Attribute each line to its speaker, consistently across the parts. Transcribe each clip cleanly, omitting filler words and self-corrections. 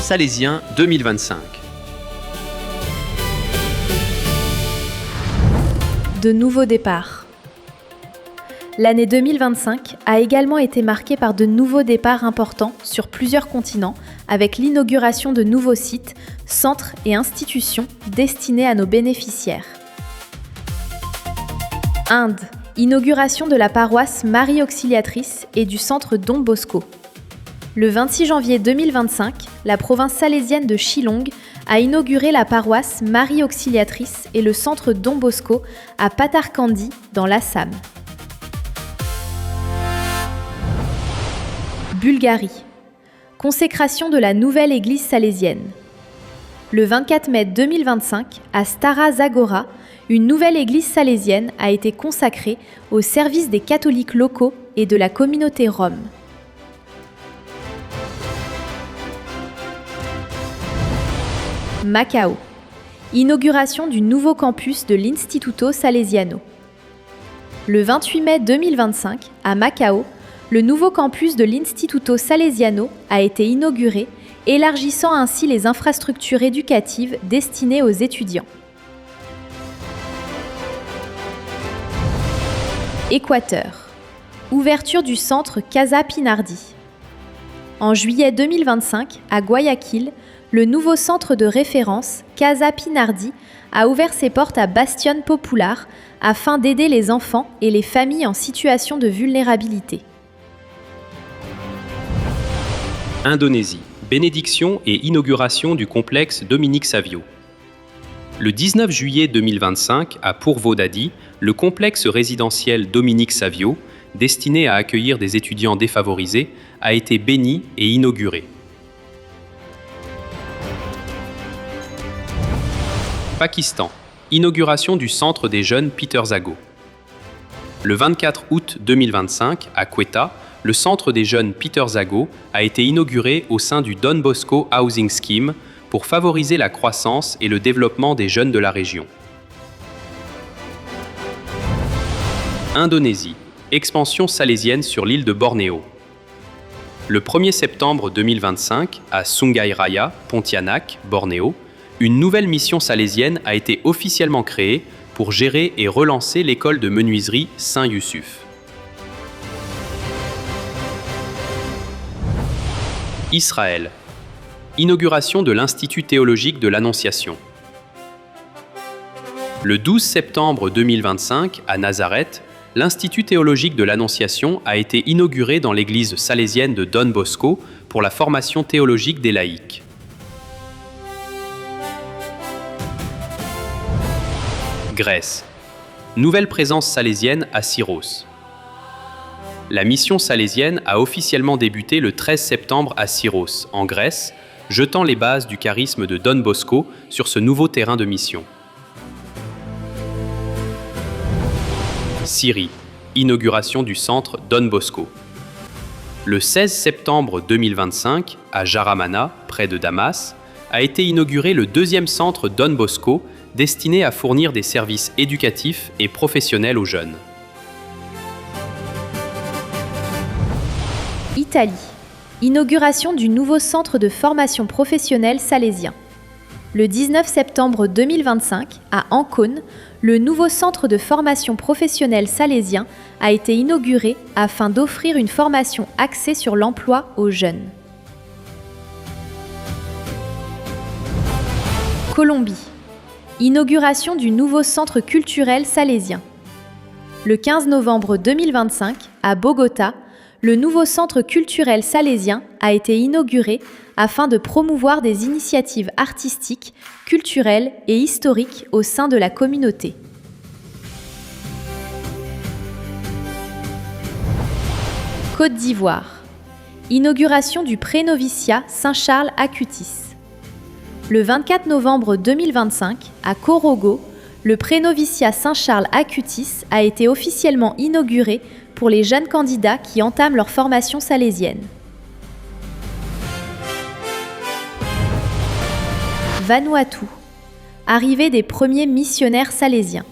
Speaker 1: salésien 2025.
Speaker 2: De nouveaux départs. L'année 2025 a également été marquée par de nouveaux départs importants sur plusieurs continents, avec l'inauguration de nouveaux sites, centres et institutions destinés à nos bénéficiaires. Inde, inauguration de la paroisse Marie Auxiliatrice et du centre Don Bosco. Le 26 janvier 2025, la province salésienne de Shillong a inauguré la paroisse Marie Auxiliatrice et le centre Don Bosco à Patarkandi, dans l'Assam. Bulgarie. Consécration de la nouvelle église salésienne. Le 24 mai 2025, à Stara Zagora, une nouvelle église salésienne a été consacrée au service des catholiques locaux et de la communauté rome. Macao. Inauguration du nouveau campus de l'Instituto Salesiano. Le 28 mai 2025, à Macao, le nouveau campus de l'Instituto Salesiano a été inauguré, élargissant ainsi les infrastructures éducatives destinées aux étudiants. Équateur. Ouverture du centre Casa Pinardi. En juillet 2025, à Guayaquil, le nouveau centre de référence Casa Pinardi a ouvert ses portes à Bastión Popular afin d'aider les enfants et les familles en situation de vulnérabilité.
Speaker 1: Indonésie. Bénédiction et inauguration du complexe Dominique Savio. Le 19 juillet 2025, à Purwodadi, le complexe résidentiel Dominique Savio, destiné à accueillir des étudiants défavorisés, a été béni et inauguré. Pakistan. Inauguration du centre des jeunes Peter Zago. Le 24 août 2025, à Quetta, le centre des jeunes Peter Zago a été inauguré au sein du Don Bosco Housing Scheme pour favoriser la croissance et le développement des jeunes de la région. Indonésie. Expansion salésienne sur l'île de Bornéo. Le 1er septembre 2025, à Sungai Raya, Pontianak, Bornéo, une nouvelle mission salésienne a été officiellement créée pour gérer et relancer l'école de menuiserie Saint-Youssouf. Israël. Inauguration de l'Institut théologique de l'Annonciation. Le 12 septembre 2025, à Nazareth, l'Institut théologique de l'Annonciation a été inauguré dans l'église salésienne de Don Bosco pour la formation théologique des laïcs. Grèce. Nouvelle présence salésienne à Syros. La mission salésienne a officiellement débuté le 13 septembre à Syros, en Grèce, jetant les bases du charisme de Don Bosco sur ce nouveau terrain de mission. Syrie. Inauguration du centre Don Bosco. Le 16 septembre 2025, à Jaramana, près de Damas, a été inauguré le deuxième centre Don Bosco, destiné à fournir des services éducatifs et professionnels aux jeunes.
Speaker 2: Italie. Inauguration du nouveau centre de formation professionnelle salésien. Le 19 septembre 2025, à Ancône, le nouveau centre de formation professionnelle salésien a été inauguré afin d'offrir une formation axée sur l'emploi aux jeunes. Colombie. Inauguration du nouveau centre culturel salésien. Le 15 novembre 2025, à Bogota, le nouveau centre culturel salésien a été inauguré afin de promouvoir des initiatives artistiques, culturelles et historiques au sein de la communauté. Côte d'Ivoire. Inauguration du pré-noviciat Saint-Charles Acutis. Le 24 novembre 2025, à Korogo, le pré-noviciat Saint-Charles Acutis a été officiellement inauguré pour les jeunes candidats qui entament leur formation salésienne. Vanuatu. Arrivée des premiers missionnaires salésiens.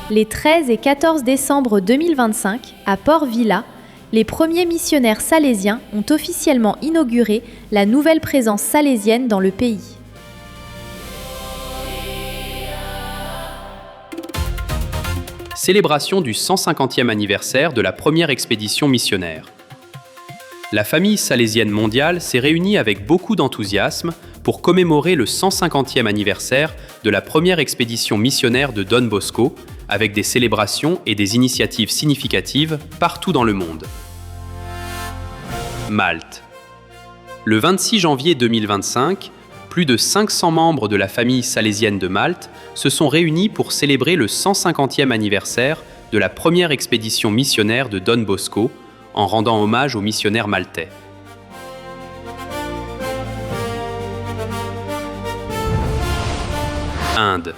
Speaker 2: Les 13 et 14 décembre 2025, à Port Vila, les premiers missionnaires salésiens ont officiellement inauguré la nouvelle présence salésienne dans le pays.
Speaker 1: Célébration du 150e anniversaire de la première expédition missionnaire. La famille salésienne mondiale s'est réunie avec beaucoup d'enthousiasme pour commémorer le 150e anniversaire de la première expédition missionnaire de Don Bosco, avec des célébrations et des initiatives significatives partout dans le monde. Malte. Le 26 janvier 2025, plus de 500 membres de la famille salésienne de Malte se sont réunis pour célébrer le 150e anniversaire de la première expédition missionnaire de Don Bosco, en rendant hommage aux missionnaires maltais. Inde.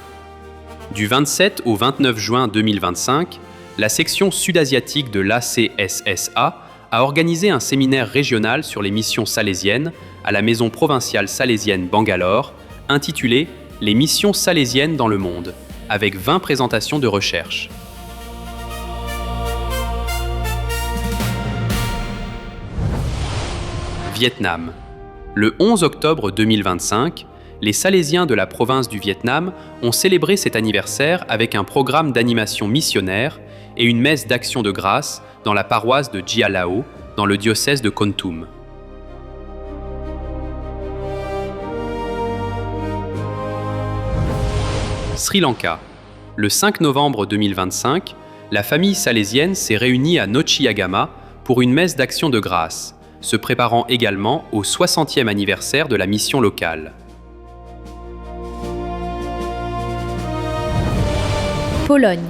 Speaker 1: Du 27 au 29 juin 2025, la section sud-asiatique de l'ACSSA a organisé un séminaire régional sur les missions salésiennes à la maison provinciale salésienne Bangalore, intitulé « Les missions salésiennes dans le monde », avec 20 présentations de recherche. Vietnam. Le 11 octobre 2025, les Salésiens de la province du Vietnam ont célébré cet anniversaire avec un programme d'animation missionnaire et une messe d'action de grâce dans la paroisse de Gia Lao, dans le diocèse de Kon Tum. Sri Lanka. Le 5 novembre 2025, la famille salésienne s'est réunie à Nochiyagama pour une messe d'action de grâce, se préparant également au 60e anniversaire de la mission locale.
Speaker 2: Pologne.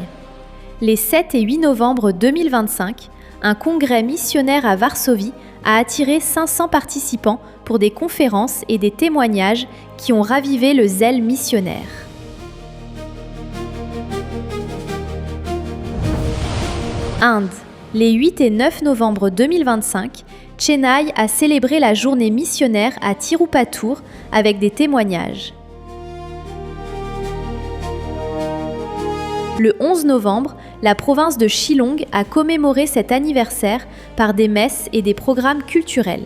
Speaker 2: Les 7 et 8 novembre 2025, un congrès missionnaire à Varsovie a attiré 500 participants pour des conférences et des témoignages qui ont ravivé le zèle missionnaire. Inde. Les 8 et 9 novembre 2025, Chennai a célébré la journée missionnaire à Tirupattur avec des témoignages. Le 11 novembre, la province de Shillong a commémoré cet anniversaire par des messes et des programmes culturels.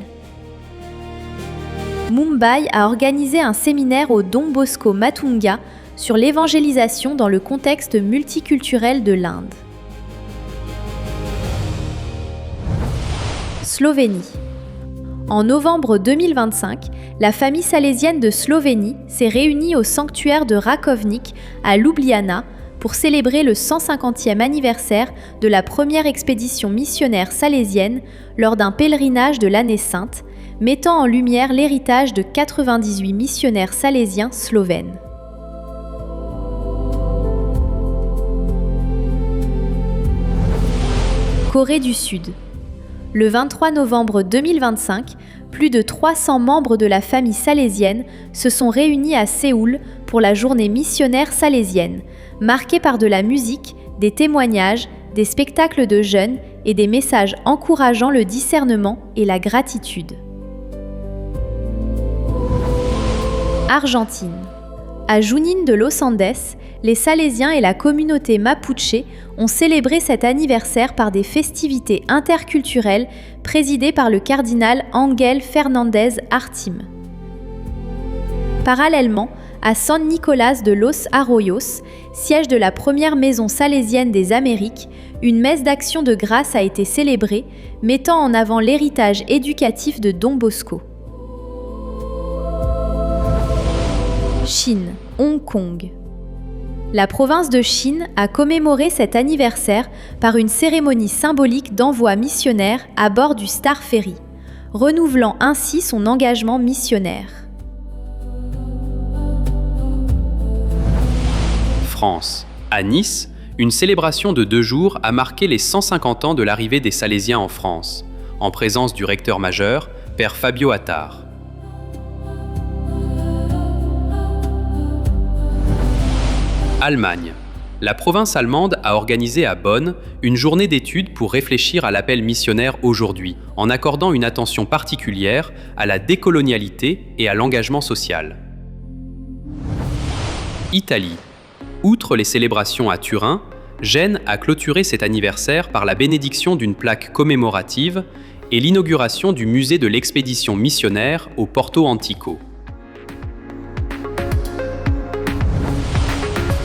Speaker 2: Mumbai a organisé un séminaire au Don Bosco Matunga sur l'évangélisation dans le contexte multiculturel de l'Inde. Slovénie. En novembre 2025, la famille salésienne de Slovénie s'est réunie au sanctuaire de Rakovník à Ljubljana pour célébrer le 150e anniversaire de la première expédition missionnaire salésienne lors d'un pèlerinage de l'année sainte, mettant en lumière l'héritage de 98 missionnaires salésiens slovènes. Corée du Sud. Le 23 novembre 2025, plus de 300 membres de la famille salésienne se sont réunis à Séoul pour la journée missionnaire salésienne, marquée par de la musique, des témoignages, des spectacles de jeunes et des messages encourageant le discernement et la gratitude. Argentine. À Junín de los Andes, les Salésiens et la communauté mapuche ont célébré cet anniversaire par des festivités interculturelles présidées par le cardinal Ángel Fernández Artim. Parallèlement, à San Nicolás de los Arroyos, siège de la première maison salésienne des Amériques, une messe d'action de grâce a été célébrée, mettant en avant l'héritage éducatif de Don Bosco. Chine, Hong Kong. La province de Chine a commémoré cet anniversaire par une cérémonie symbolique d'envoi missionnaire à bord du Star Ferry, renouvelant ainsi son engagement missionnaire.
Speaker 1: France. À Nice, une célébration de 2 jours a marqué les 150 ans de l'arrivée des Salésiens en France, en présence du recteur majeur, Père Fabio Attard. Allemagne. La province allemande a organisé à Bonn une journée d'études pour réfléchir à l'appel missionnaire aujourd'hui, en accordant une attention particulière à la décolonialité et à l'engagement social. Italie. Outre les célébrations à Turin, Gênes a clôturé cet anniversaire par la bénédiction d'une plaque commémorative et l'inauguration du musée de l'expédition missionnaire au Porto Antico.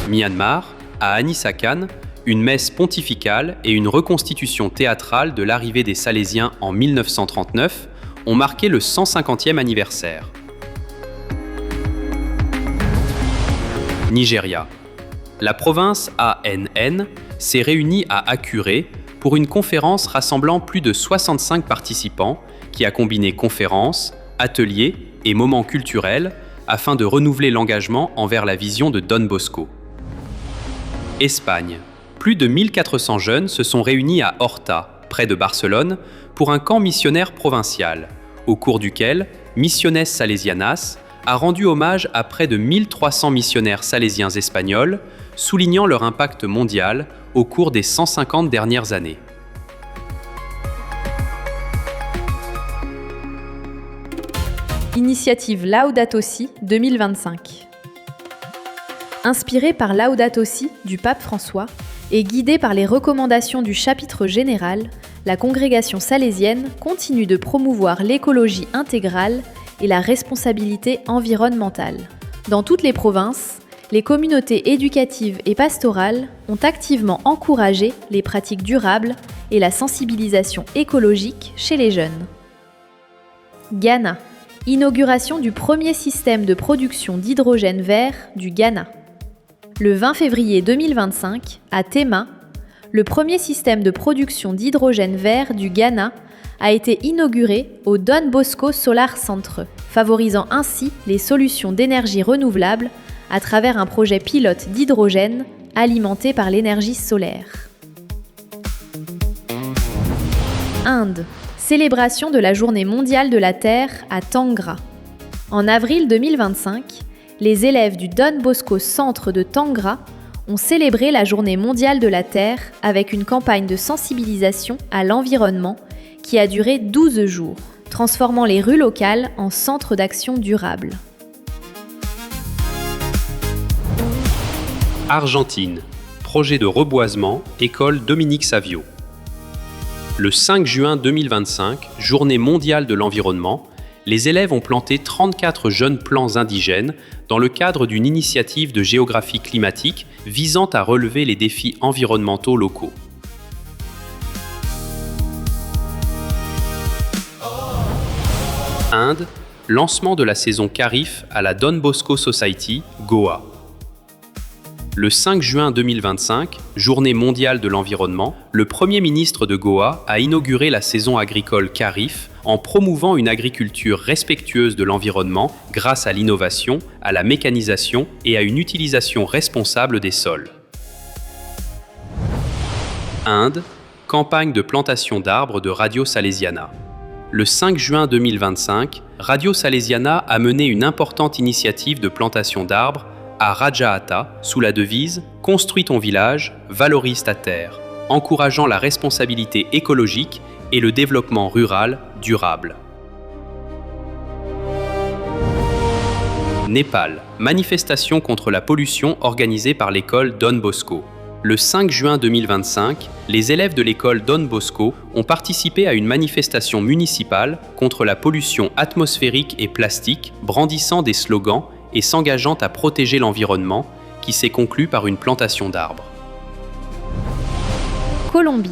Speaker 1: Myanmar, à Anisakhan, une messe pontificale et une reconstitution théâtrale de l'arrivée des Salésiens en 1939 ont marqué le 150e anniversaire. Nigeria. La province ANN s'est réunie à Akure pour une conférence rassemblant plus de 65 participants qui a combiné conférences, ateliers et moments culturels afin de renouveler l'engagement envers la vision de Don Bosco. Espagne. Plus de 1400 jeunes se sont réunis à Horta, près de Barcelone, pour un camp missionnaire provincial, au cours duquel Misiones Salesianas a rendu hommage à près de 1300 missionnaires salésiens espagnols, soulignant leur impact mondial au cours des 150 dernières années.
Speaker 2: Initiative Laudato Si 2025. Inspirée par Laudato Si du pape François et guidée par les recommandations du chapitre général, la congrégation salésienne continue de promouvoir l'écologie intégrale et la responsabilité environnementale. Dans toutes les provinces, les communautés éducatives et pastorales ont activement encouragé les pratiques durables et la sensibilisation écologique chez les jeunes. Ghana. Inauguration du premier système de production d'hydrogène vert du Ghana. Le 20 février 2025, à Tema, le premier système de production d'hydrogène vert du Ghana a été inauguré au Don Bosco Solar Centre, favorisant ainsi les solutions d'énergie renouvelable à travers un projet pilote d'hydrogène alimenté par l'énergie solaire. Inde. Célébration de la Journée mondiale de la Terre à Tangra. En avril 2025, les élèves du Don Bosco Centre de Tangra ont célébré la Journée mondiale de la Terre avec une campagne de sensibilisation à l'environnement qui a duré 12 jours, transformant les rues locales en centres d'action durable.
Speaker 1: Argentine. Projet de reboisement, école Dominique Savio. Le 5 juin 2025, Journée mondiale de l'environnement, les élèves ont planté 34 jeunes plants indigènes dans le cadre d'une initiative de géographie climatique visant à relever les défis environnementaux locaux. Inde, lancement de la saison Kharif à la Don Bosco Society, Goa. Le 5 juin 2025, Journée mondiale de l'environnement, le Premier ministre de Goa a inauguré la saison agricole Kharif en promouvant une agriculture respectueuse de l'environnement grâce à l'innovation, à la mécanisation et à une utilisation responsable des sols. Inde, campagne de plantation d'arbres de Radio Salesiana. Le 5 juin 2025, Radio Salesiana a mené une importante initiative de plantation d'arbres à Rajahata sous la devise « Construis ton village, valorise ta terre », encourageant la responsabilité écologique et le développement rural durable. Népal, manifestation contre la pollution organisée par l'école Don Bosco. Le 5 juin 2025, les élèves de l'école Don Bosco ont participé à une manifestation municipale contre la pollution atmosphérique et plastique, brandissant des slogans et s'engageant à protéger l'environnement, qui s'est conclue par une plantation d'arbres.
Speaker 2: Colombie.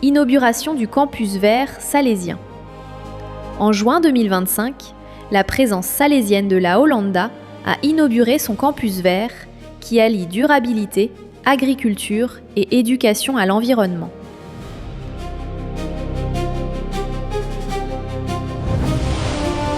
Speaker 2: Inauguration du campus vert salésien. En juin 2025, la présence salésienne de la Hollanda a inauguré son campus vert qui allie durabilité, agriculture et éducation à l'environnement.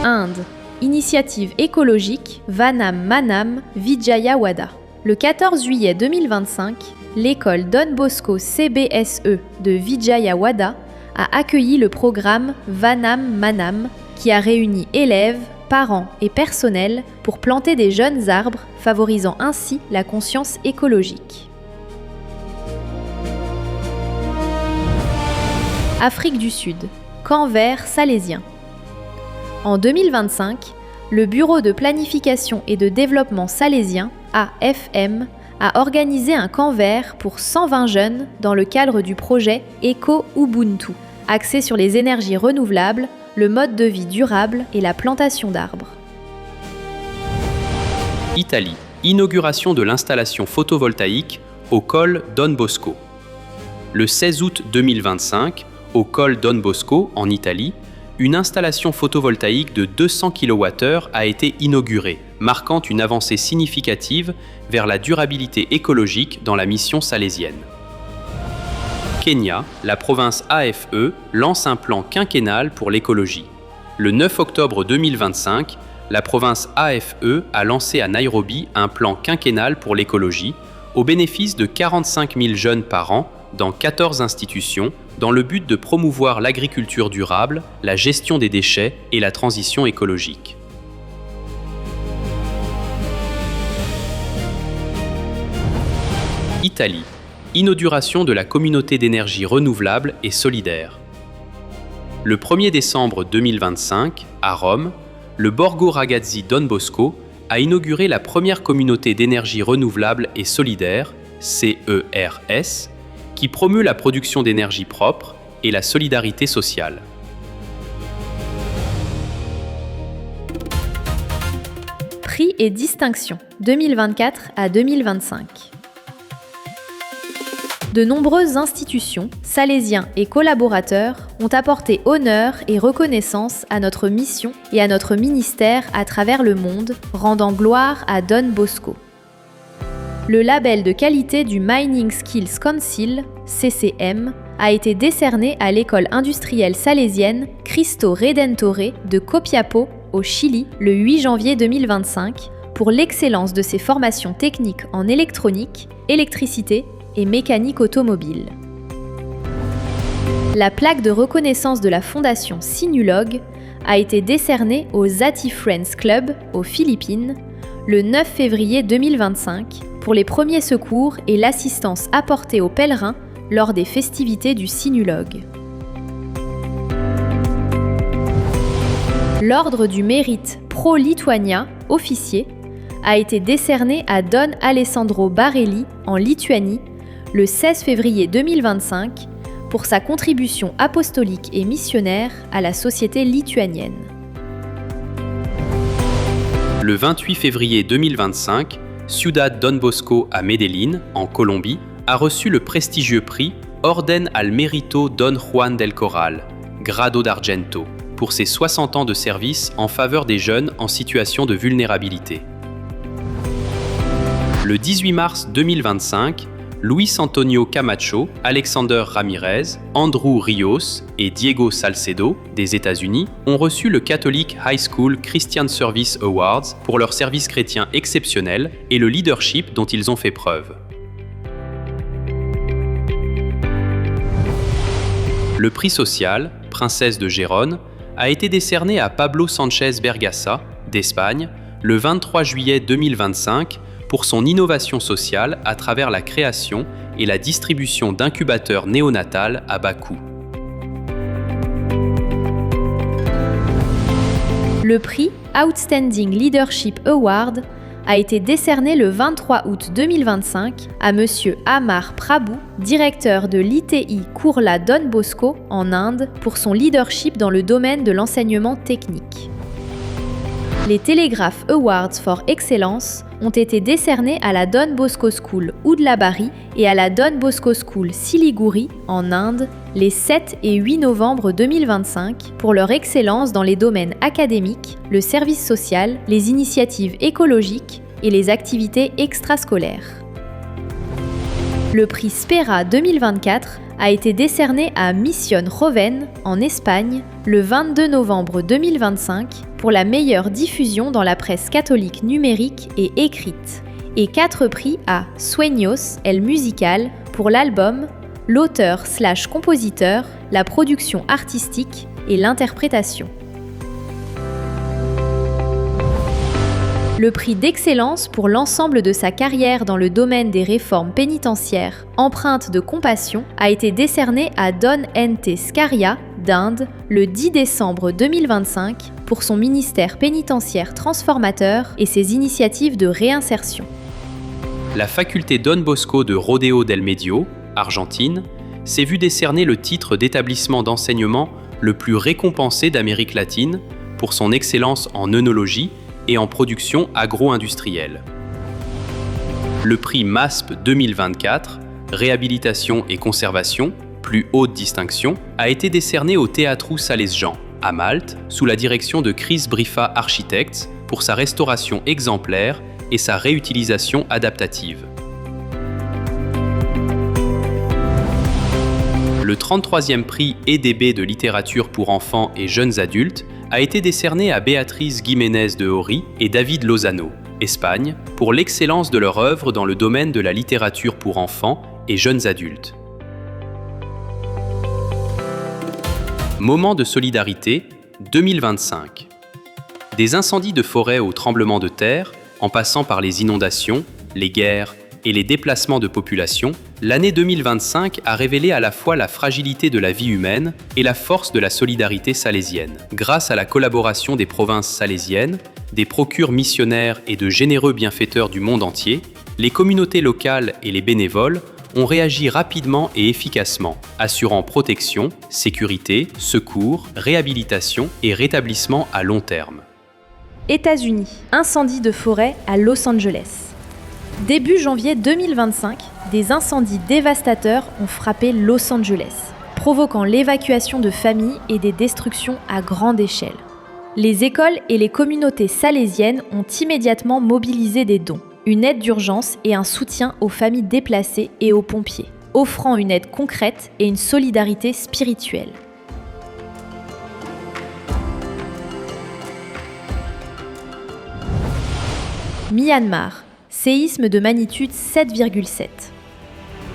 Speaker 2: Inde. Initiative écologique Vanam Manam Vijayawada. Le 14 juillet 2025, l'école Don Bosco CBSE de Vijayawada a accueilli le programme Vanam Manam qui a réuni élèves, parents et personnel pour planter des jeunes arbres, favorisant ainsi la conscience écologique. Afrique du Sud. Camp vert salésien. En 2025, le Bureau de planification et de développement salésien, AFM, a organisé un camp vert pour 120 jeunes dans le cadre du projet Eco-Ubuntu, axé sur les énergies renouvelables, le mode de vie durable et la plantation d'arbres.
Speaker 1: Italie. Inauguration de l'installation photovoltaïque au col Don Bosco. Le 16 août 2025, au col Don Bosco, en Italie, une installation photovoltaïque de 200 kWh a été inaugurée, marquant une avancée significative vers la durabilité écologique dans la mission salésienne. Kenya, la province AFE lance un plan quinquennal pour l'écologie. Le 9 octobre 2025, la province AFE a lancé à Nairobi un plan quinquennal pour l'écologie, au bénéfice de 45 000 jeunes par an dans 14 institutions, dans le but de promouvoir l'agriculture durable, la gestion des déchets et la transition écologique. Italie. Inauguration de la communauté d'énergie renouvelable et solidaire. Le 1er décembre 2025, à Rome, le Borgo Ragazzi Don Bosco a inauguré la première communauté d'énergie renouvelable et solidaire, CERS, qui promeut la production d'énergie propre et la solidarité sociale.
Speaker 2: Prix et distinctions 2024 à 2025. De nombreuses institutions, salésiens et collaborateurs ont apporté honneur et reconnaissance à notre mission et à notre ministère à travers le monde, rendant gloire à Don Bosco. Le label de qualité du Mining Skills Council, CCM, a été décerné à l'école industrielle salésienne Cristo Redentore de Copiapó, au Chili, le 8 janvier 2025, pour l'excellence de ses formations techniques en électronique, électricité et mécanique automobile. La plaque de reconnaissance de la fondation Sinulog a été décernée au Zati Friends Club, aux Philippines, le 9 février 2025, pour les premiers secours et l'assistance apportée aux pèlerins lors des festivités du Sinulog. L'ordre du mérite Pro Lituania, officier, a été décerné à Don Alessandro Barelli en Lituanie le 16 février 2025 pour sa contribution apostolique et missionnaire à la société lituanienne.
Speaker 1: Le 28 février 2025, Ciudad Don Bosco à Medellín, en Colombie, a reçu le prestigieux prix Orden al Mérito Don Juan del Corral, Grado d'Argento, pour ses 60 ans de service en faveur des jeunes en situation de vulnérabilité. Le 18 mars 2025, Luis Antonio Camacho, Alexander Ramirez, Andrew Rios et Diego Salcedo, des États-Unis, ont reçu le Catholic High School Christian Service Awards pour leur service chrétien exceptionnel et le leadership dont ils ont fait preuve. Le prix social, Princesse de Gérone, a été décerné à Pablo Sánchez Bergassa, d'Espagne, le 23 juillet 2025, pour son innovation sociale à travers la création et la distribution d'incubateurs néonatals à bas coût.
Speaker 2: Le prix Outstanding Leadership Award a été décerné le 23 août 2025 à M. Amar Prabhu, directeur de l'ITI Kurla Don Bosco en Inde, pour son leadership dans le domaine de l'enseignement technique. Les Telegraph Awards for Excellence ont été décernés à la Don Bosco School Oudlabari et à la Don Bosco School Siliguri en Inde les 7 et 8 novembre 2025 pour leur excellence dans les domaines académiques, le service social, les initiatives écologiques et les activités extrascolaires. Le prix Spera 2024 a été décerné à Mission Joven en Espagne le 22 novembre 2025 pour la meilleure diffusion dans la presse catholique numérique et écrite, et 4 prix à Sueños El Musical pour l'album, l'auteur/compositeur, la production artistique et l'interprétation. Le prix d'excellence pour l'ensemble de sa carrière dans le domaine des réformes pénitentiaires empreintes de compassion a été décerné à Don N.T. Scaria, d'Inde, le 10 décembre 2025 pour son ministère pénitentiaire transformateur et ses initiatives de réinsertion.
Speaker 1: la faculté Don Bosco de Rodeo del Medio, Argentine, s'est vue décerner le titre d'établissement d'enseignement le plus récompensé d'Amérique latine pour son excellence en œnologie et en production agro-industrielle. Le prix MASP 2024, Réhabilitation et conservation, plus haute distinction, a été décerné au Teatru Sales-Jean, à Malte, sous la direction de Chris Briffa Architects, pour sa restauration exemplaire et sa réutilisation adaptative. Le 33e prix EDB de littérature pour enfants et jeunes adultes a été décerné à Béatrice Guiménez de Hori et David Lozano, Espagne, pour l'excellence de leur œuvre dans le domaine de la littérature pour enfants et jeunes adultes. Moment de solidarité 2025. Des incendies de forêt aux tremblements de terre, en passant par les inondations, les guerres et les déplacements de population, l'année 2025 a révélé à la fois la fragilité de la vie humaine et la force de la solidarité salésienne. Grâce à la collaboration des provinces salésiennes, des procures missionnaires et de généreux bienfaiteurs du monde entier, les communautés locales et les bénévoles ont réagi rapidement et efficacement, assurant protection, sécurité, secours, réhabilitation et rétablissement à long terme.
Speaker 2: États-Unis, incendie de forêt à Los Angeles. Début janvier 2025, des incendies dévastateurs ont frappé Los Angeles, provoquant l'évacuation de familles et des destructions à grande échelle. Les écoles et les communautés salésiennes ont immédiatement mobilisé des dons, une aide d'urgence et un soutien aux familles déplacées et aux pompiers, offrant une aide concrète et une solidarité spirituelle. Myanmar, séisme de magnitude 7,7.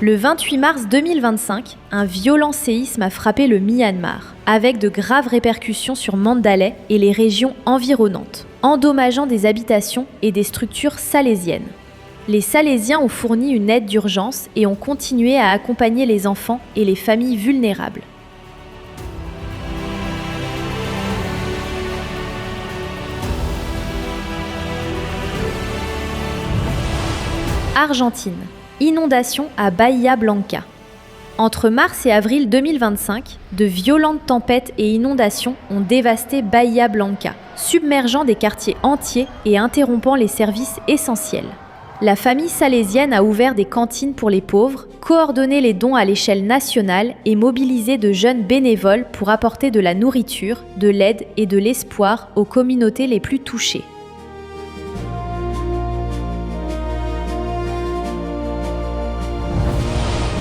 Speaker 2: Le 28 mars 2025, un violent séisme a frappé le Myanmar, avec de graves répercussions sur Mandalay et les régions environnantes, endommageant des habitations et des structures salésiennes. Les Salésiens ont fourni une aide d'urgence et ont continué à accompagner les enfants et les familles vulnérables. Argentine, inondation à Bahía Blanca. Entre mars et avril 2025, de violentes tempêtes et inondations ont dévasté Bahía Blanca, submergeant des quartiers entiers et interrompant les services essentiels. La famille salésienne a ouvert des cantines pour les pauvres, coordonné les dons à l'échelle nationale et mobilisé de jeunes bénévoles pour apporter de la nourriture, de l'aide et de l'espoir aux communautés les plus touchées.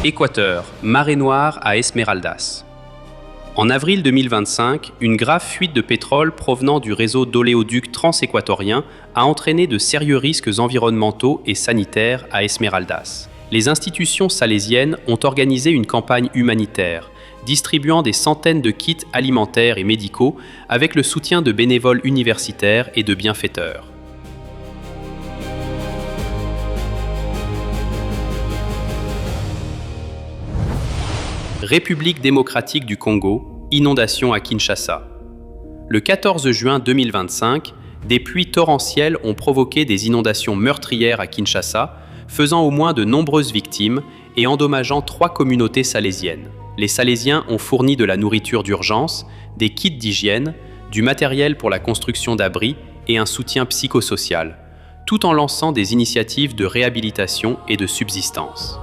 Speaker 1: Équateur, marée noire à Esmeraldas. En avril 2025, une grave fuite de pétrole provenant du réseau d'oléoducs transéquatorien a entraîné de sérieux risques environnementaux et sanitaires à Esmeraldas. Les institutions salésiennes ont organisé une campagne humanitaire, distribuant des centaines de kits alimentaires et médicaux avec le soutien de bénévoles universitaires et de bienfaiteurs. République démocratique du Congo, inondation à Kinshasa. Le 14 juin 2025, des pluies torrentielles ont provoqué des inondations meurtrières à Kinshasa, faisant au moins de nombreuses victimes et endommageant 3 communautés salésiennes. Les Salésiens ont fourni de la nourriture d'urgence, des kits d'hygiène, du matériel pour la construction d'abris et un soutien psychosocial, tout en lançant des initiatives de réhabilitation et de subsistance.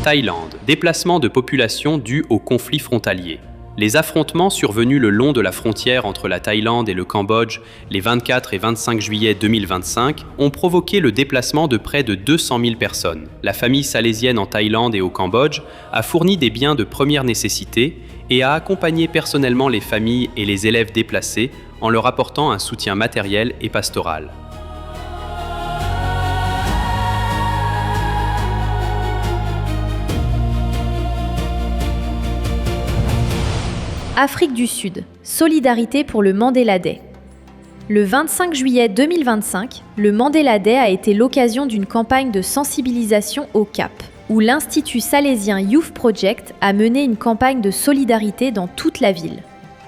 Speaker 1: Thaïlande, déplacement de population dû au conflit frontalier. Les affrontements survenus le long de la frontière entre la Thaïlande et le Cambodge les 24 et 25 juillet 2025 ont provoqué le déplacement de près de 200 000 personnes. La famille salésienne en Thaïlande et au Cambodge a fourni des biens de première nécessité et a accompagné personnellement les familles et les élèves déplacés en leur apportant un soutien matériel et pastoral.
Speaker 2: Afrique du Sud, solidarité pour le Mandela Day. Le 25 juillet 2025, le Mandela Day a été l'occasion d'une campagne de sensibilisation au Cap, où l'Institut salésien Youth Project a mené une campagne de solidarité dans toute la ville.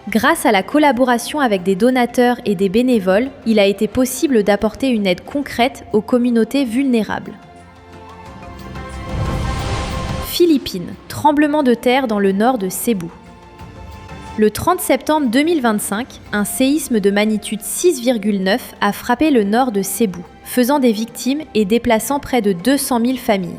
Speaker 2: Grâce à la collaboration avec des donateurs et des bénévoles, il a été possible d'apporter une aide concrète aux communautés vulnérables. Philippines, tremblement de terre dans le nord de Cebu. Le 30 septembre 2025, un séisme de magnitude 6,9 a frappé le nord de Cebu, faisant des victimes et déplaçant près de 200 000 familles.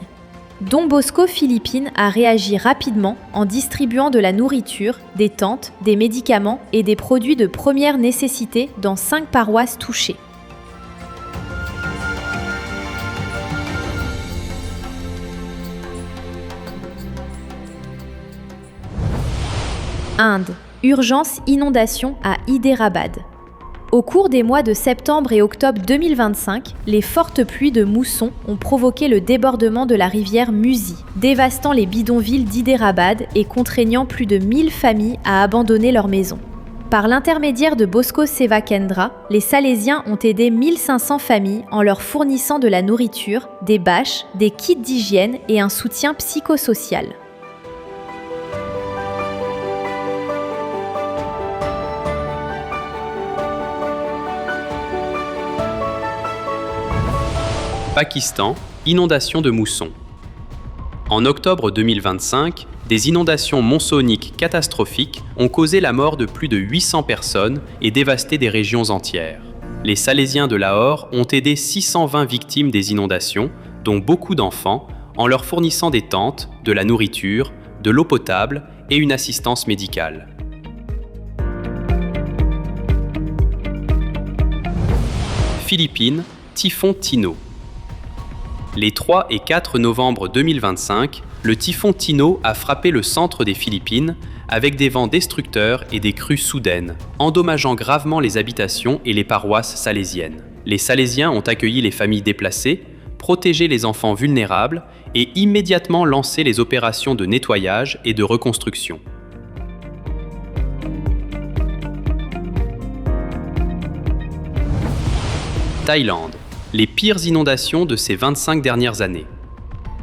Speaker 2: Don Bosco Philippines a réagi rapidement en distribuant de la nourriture, des tentes, des médicaments et des produits de première nécessité dans 5 paroisses touchées. Inde, urgence inondation à Hyderabad. Au cours des mois de septembre et octobre 2025, les fortes pluies de mousson ont provoqué le débordement de la rivière Musi, dévastant les bidonvilles d'Hyderabad et contraignant plus de 1000 familles à abandonner leurs maisons. Par l'intermédiaire de Bosco Seva Kendra, les Salésiens ont aidé 1500 familles en leur fournissant de la nourriture, des bâches, des kits d'hygiène et un soutien psychosocial.
Speaker 1: Pakistan, inondation de mousson. En octobre 2025, des inondations monsoniques catastrophiques ont causé la mort de plus de 800 personnes et dévasté des régions entières. Les Salésiens de Lahore ont aidé 620 victimes des inondations, dont beaucoup d'enfants, en leur fournissant des tentes, de la nourriture, de l'eau potable et une assistance médicale. Philippines, typhon Tino. Les 3 et 4 novembre 2025, le typhon Tino a frappé le centre des Philippines avec des vents destructeurs et des crues soudaines, endommageant gravement les habitations et les paroisses salésiennes. Les Salésiens ont accueilli les familles déplacées, protégé les enfants vulnérables et immédiatement lancé les opérations de nettoyage et de reconstruction. Thaïlande. Les pires inondations de ces 25 dernières années.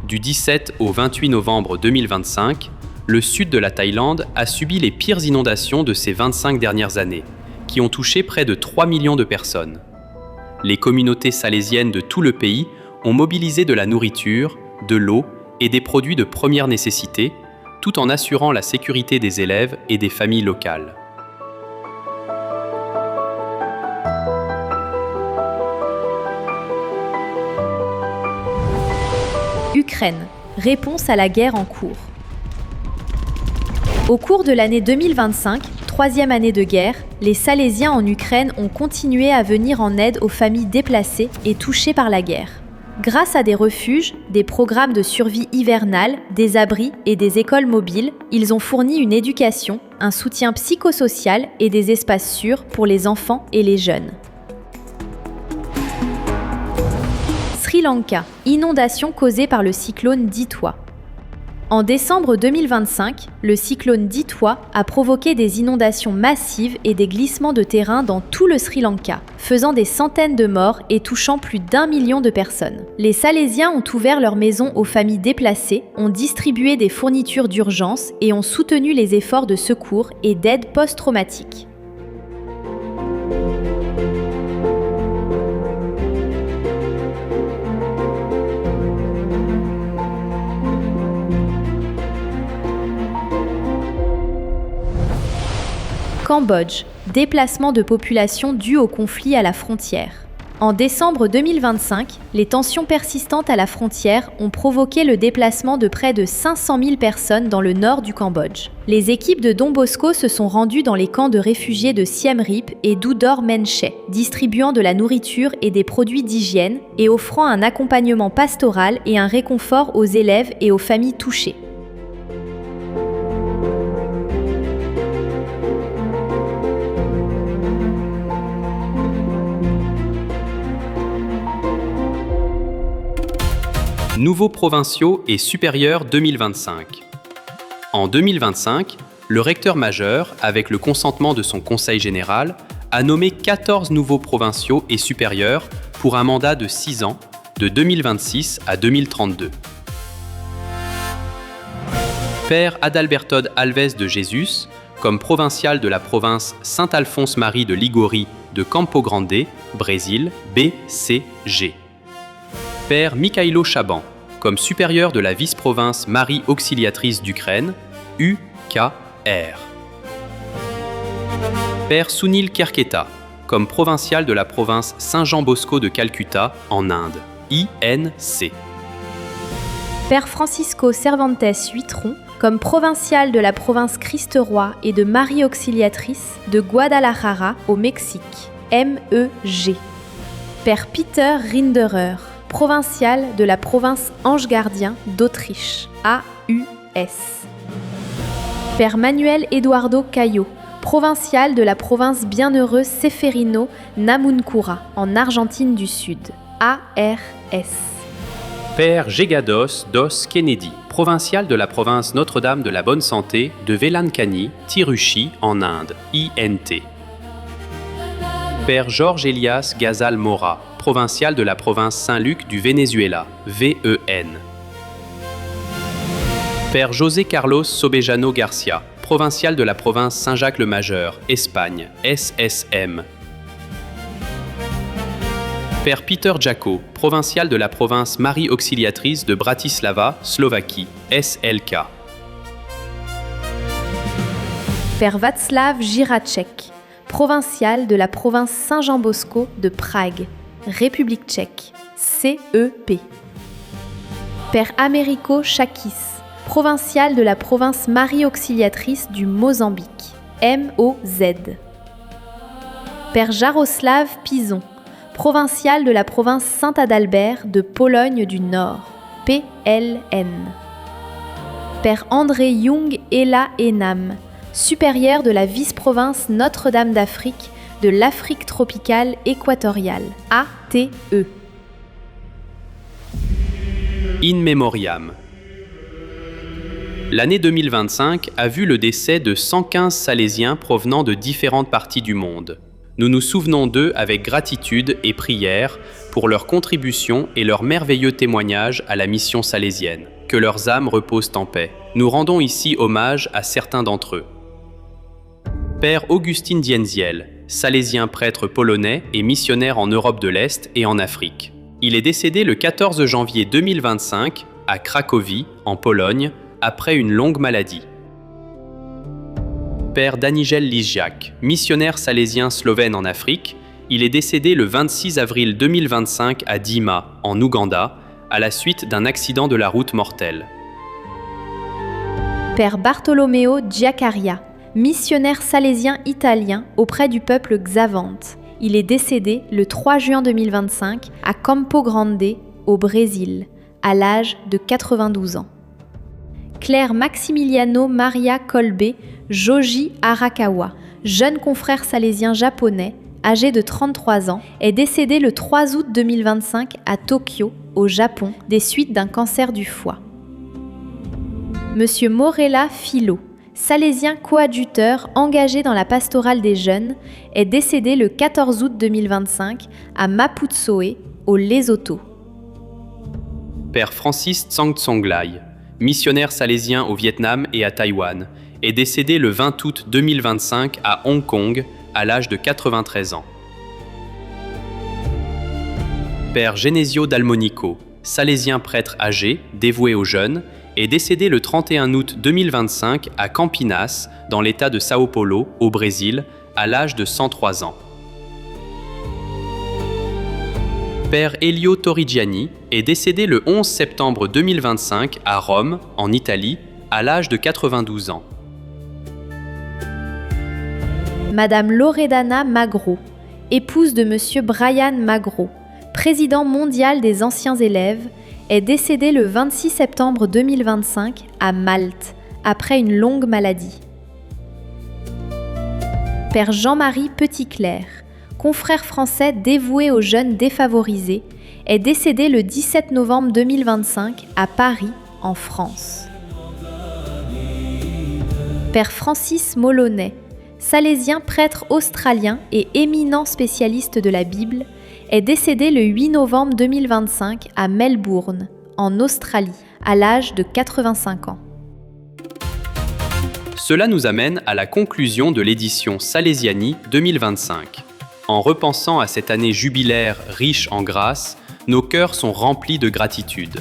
Speaker 1: Du 17 au 28 novembre 2025, le sud de la Thaïlande a subi les pires inondations de ces 25 dernières années, qui ont touché près de 3 millions de personnes. Les communautés salésiennes de tout le pays ont mobilisé de la nourriture, de l'eau et des produits de première nécessité, tout en assurant la sécurité des élèves et des familles locales.
Speaker 2: Ukraine, réponse à la guerre en cours. Au cours de l'année 2025, troisième année de guerre, les Salésiens en Ukraine ont continué à venir en aide aux familles déplacées et touchées par la guerre. Grâce à des refuges, des programmes de survie hivernale, des abris et des écoles mobiles, ils ont fourni une éducation, un soutien psychosocial et des espaces sûrs pour les enfants et les jeunes. Sri Lanka, inondation causée par le cyclone Ditwa. En décembre 2025, le cyclone Ditwa a provoqué des inondations massives et des glissements de terrain dans tout le Sri Lanka, faisant des centaines de morts et touchant plus d'1 million de personnes. Les Salésiens ont ouvert leurs maisons aux familles déplacées, ont distribué des fournitures d'urgence et ont soutenu les efforts de secours et d'aide post-traumatique. Cambodge, déplacement de population dû au conflit à la frontière. En décembre 2025, les tensions persistantes à la frontière ont provoqué le déplacement de près de 500 000 personnes dans le nord du Cambodge. Les équipes de Don Bosco se sont rendues dans les camps de réfugiés de Siem Reap et d'Udor Menche, distribuant de la nourriture et des produits d'hygiène et offrant un accompagnement pastoral et un réconfort aux élèves et aux familles touchées.
Speaker 1: Nouveaux provinciaux et supérieurs 2025. En 2025, le recteur majeur, avec le consentement de son conseil général, a nommé 14 nouveaux provinciaux et supérieurs pour un mandat de 6 ans, de 2026 à 2032. Père Adalberto Alves de Jesus, comme provincial de la province Saint-Alphonse-Marie de Liguori de Campo Grande, Brésil, BCG. Père Mikhailo Chaban, comme supérieur de la vice-province Marie Auxiliatrice d'Ukraine, UKR. Père Sunil Kerketa, comme provincial de la province Saint-Jean-Bosco de Calcutta, en Inde, INC.
Speaker 2: Père Francisco Cervantes Huitron, comme provincial de la province Christ-Roi et de Marie Auxiliatrice de Guadalajara au Mexique, MEG. Père Peter Rinderer, provincial de la province Ange Gardien d'Autriche, AUS. Père Manuel Eduardo Cayo, provincial de la province Bienheureux Seferino Namuncura en Argentine du Sud, ARS.
Speaker 1: Père Gegados dos Kennedy, provincial de la province Notre-Dame de la Bonne Santé de Velankani, Tiruchi en Inde, INT. Père Georges Elias Gazal Mora, provincial de la province Saint-Luc du Venezuela, VEN. Père José Carlos Sobejano Garcia, provincial de la province Saint-Jacques-le-Majeur, Espagne, SSM. Père Peter Jako, provincial de la province Marie Auxiliatrice de Bratislava, Slovaquie, SLK.
Speaker 2: Père Václav Jiracek, provincial de la province Saint-Jean-Bosco de Prague, République tchèque, CEP. Père Américo Chakis, provincial de la province Marie Auxiliatrice du Mozambique, MOZ. Père Jaroslav Pizon, provincial de la province Saint-Adalbert de Pologne du Nord, PLN. Père André Young Ella Enam, supérieur de la vice-province Notre-Dame d'Afrique de l'Afrique tropicale équatoriale, ATE.
Speaker 1: In Memoriam. L'année 2025 a vu le décès de 115 Salésiens provenant de différentes parties du monde. Nous nous souvenons d'eux avec gratitude et prière pour leur contribution et leur merveilleux témoignage à la mission salésienne. Que leurs âmes reposent en paix. Nous rendons ici hommage à certains d'entre eux. Père Augustin Dienziel, salésien prêtre polonais et missionnaire en Europe de l'Est et en Afrique. Il est décédé le 14 janvier 2025 à Cracovie, en Pologne, après une longue maladie. Père Danijel Liziak, missionnaire salésien slovène en Afrique, il est décédé le 26 avril 2025 à Dima, en Ouganda, à la suite d'un accident de la route mortel.
Speaker 2: Père Bartolomeo Giacaria, missionnaire salésien italien auprès du peuple Xavante. Il est décédé le 3 juin 2025 à Campo Grande, au Brésil, à l'âge de 92 ans. Claire Maximiliano Maria Kolbe Joji Arakawa, jeune confrère salésien japonais, âgé de 33 ans, est décédé le 3 août 2025 à Tokyo, au Japon, des suites d'un cancer du foie. Monsieur Morella Philo, salésien coadjuteur engagé dans la pastorale des jeunes, est décédé le 14 août 2025 à Maputsoe, au Lesotho.
Speaker 1: Père Francis Tsang Tsonglai, missionnaire salésien au Vietnam et à Taïwan, est décédé le 20 août 2025 à Hong Kong, à l'âge de 93 ans. Père Genesio Dalmonico, salésien prêtre âgé, dévoué aux jeunes, est décédé le 31 août 2025 à Campinas, dans l'état de Sao Paulo, au Brésil, à l'âge de 103 ans. Père Elio Torrigiani est décédé le 11 septembre 2025 à Rome, en Italie, à l'âge de 92 ans.
Speaker 2: Madame Loredana Magro, épouse de Monsieur Brian Magro, président mondial des anciens élèves, est décédée le 26 septembre 2025 à Malte, après une longue maladie. Père Jean-Marie Petitclerc, confrère français dévoué aux jeunes défavorisés, est décédé le 17 novembre 2025 à Paris, en France. Père Francis Moloney, salésien prêtre australien et éminent spécialiste de la Bible, est décédé le 8 novembre 2025 à Melbourne, en Australie, à l'âge de 85 ans.
Speaker 1: Cela nous amène à la conclusion de l'édition Salesiani 2025. En repensant à cette année jubilaire riche en grâce, nos cœurs sont remplis de gratitude.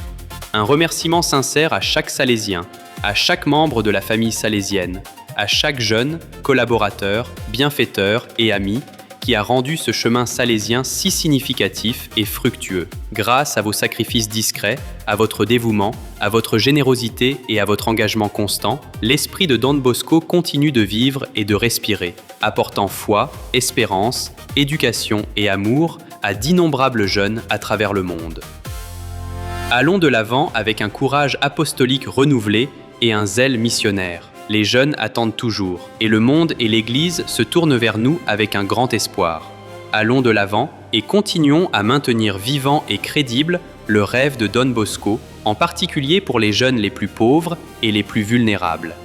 Speaker 1: Un remerciement sincère à chaque Salésien, à chaque membre de la famille salésienne, à chaque jeune, collaborateur, bienfaiteur et ami qui a rendu ce chemin salésien si significatif et fructueux. Grâce à vos sacrifices discrets, à votre dévouement, à votre générosité et à votre engagement constant, l'esprit de Don Bosco continue de vivre et de respirer, apportant foi, espérance, éducation et amour à d'innombrables jeunes à travers le monde. Allons de l'avant avec un courage apostolique renouvelé et un zèle missionnaire. Les jeunes attendent toujours, et le monde et l'Église se tournent vers nous avec un grand espoir. Allons de l'avant et continuons à maintenir vivant et crédible le rêve de Don Bosco, en particulier pour les jeunes les plus pauvres et les plus vulnérables.